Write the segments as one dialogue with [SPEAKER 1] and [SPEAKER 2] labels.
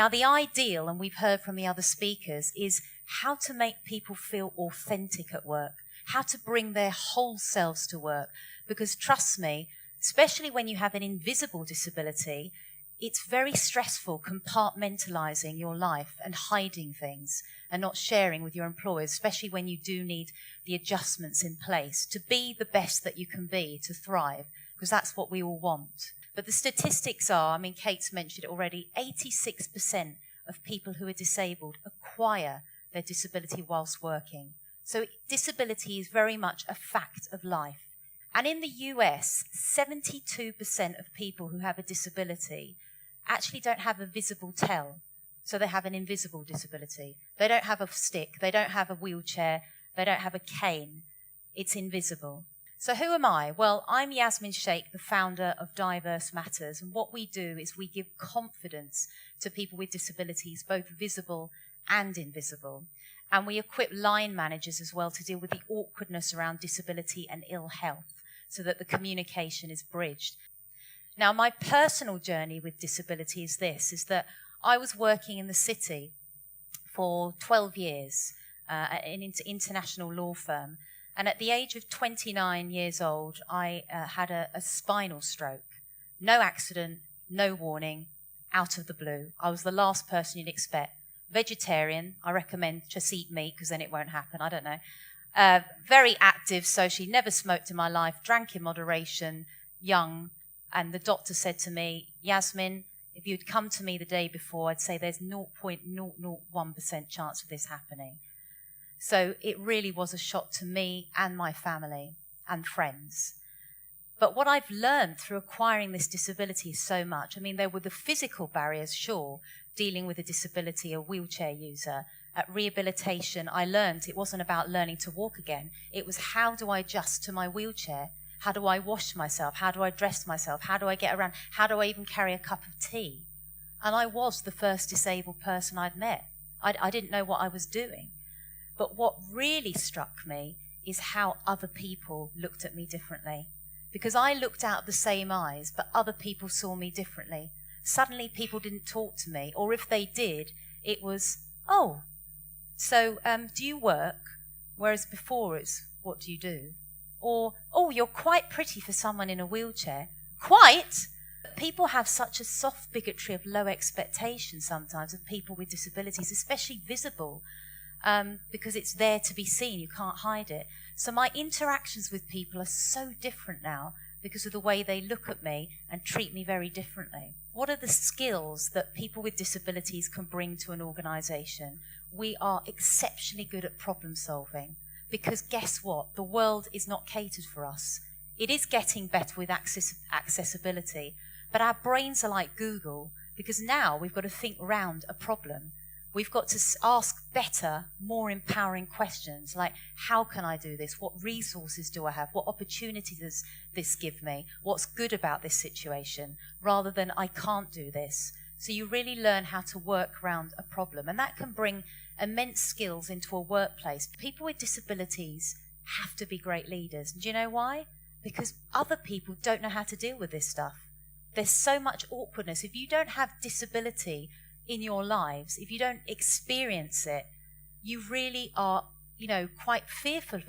[SPEAKER 1] Now, the ideal, and we've heard from the other speakers, is how to make people feel authentic at work, how to bring their whole selves to work. Because trust me, especially when you have an invisible disability, it's very stressful compartmentalizing your life and hiding things and not sharing with your employers, especially when you do need the adjustments in place to be the best that you can be, to thrive, because that's what we all want. But the statistics are, I mean, Kate's mentioned it already, 86% of people who are disabled acquire their disability whilst working. So disability is very much a fact of life. And in the US, 72% of people who have a disability actually don't have a visible tell. So they have an invisible disability. They don't have a stick, they don't have a wheelchair, they don't have a cane. It's invisible. So who am I? Well, I'm Yasmin Sheikh, the founder of Diverse Matters. And what we do is we give confidence to people with disabilities, both visible and invisible. And we equip line managers as well to deal with the awkwardness around disability and ill health so that the communication is bridged. Now, my personal journey with disability is this, is that I was working in the city for 12 years in an international law firm. And at the age of 29 years old, I had a spinal stroke. No accident, no warning, out of the blue. I was the last person you'd expect. Vegetarian, I recommend just eat meat because then it won't happen, I don't know. Very active socially, never smoked in my life, drank in moderation, young. And the doctor said to me, Yasmin, if you'd come to me the day before, I'd say there's 0.001% chance of this happening. So it really was a shock to me and my family and friends. But what I've learned through acquiring this disability is so much. I mean, there were the physical barriers, sure, dealing with a disability, a wheelchair user. At rehabilitation, I learned it wasn't about learning to walk again. It was, how do I adjust to my wheelchair? How do I wash myself? How do I dress myself? How do I get around? How do I even carry a cup of tea? And I was the first disabled person I'd met. I didn't know what I was doing. But what really struck me is how other people looked at me differently. Because I looked out of the same eyes, but other people saw me differently. Suddenly people didn't talk to me, or if they did, it was, oh, so do you work? Whereas before it's, what do you do? Or, oh, you're quite pretty for someone in a wheelchair. Quite? People have such a soft bigotry of low expectations sometimes of people with disabilities, especially visible, because it's there to be seen. You can't hide it. So my interactions with people are so different now because of the way they look at me and treat me very differently. What are the skills that people with disabilities can bring to an organisation? We are exceptionally good at problem solving. Because guess what? The world is not catered for us. It is getting better with accessibility, but our brains are like Google, because now we've got to think around a problem. We've got to ask better, more empowering questions, like, how can I do this? What resources do I have? What opportunity does this give me? What's good about this situation? Rather than, I can't do this. So you really learn how to work around a problem, and that can bring immense skills into a workplace. People with disabilities have to be great leaders. And do you know why? Because other people don't know how to deal with this stuff. There's so much awkwardness. If you don't have disability in your lives, if you don't experience it, you really are, quite fearful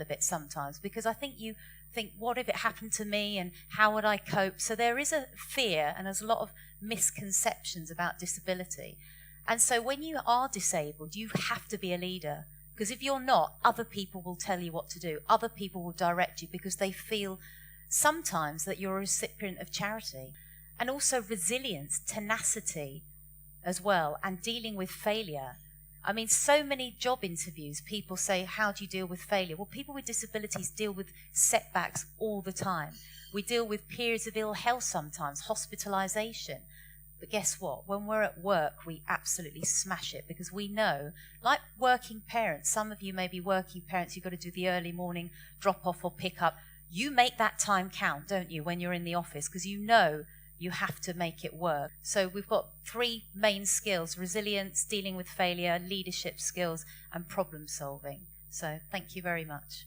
[SPEAKER 1] of it sometimes, because I think you think, what if it happened to me and how would I cope? So there is a fear and there's a lot of misconceptions about disability. And so when you are disabled, you have to be a leader, because if you're not, other people will tell you what to do. Other people will direct you because they feel sometimes that you're a recipient of charity. And also resilience, tenacity as well, and dealing with failure. I mean, so many job interviews, people say, how do you deal with failure? Well, people with disabilities deal with setbacks all the time. We deal with periods of ill health sometimes, hospitalization. But guess what? When we're at work, we absolutely smash it, because we know, like working parents, some of you may be working parents, you've got to do the early morning drop-off or pick-up. You make that time count, don't you, when you're in the office, because you know you have to make it work. So we've got 3 main skills: resilience, dealing with failure, leadership skills, and problem solving. So thank you very much.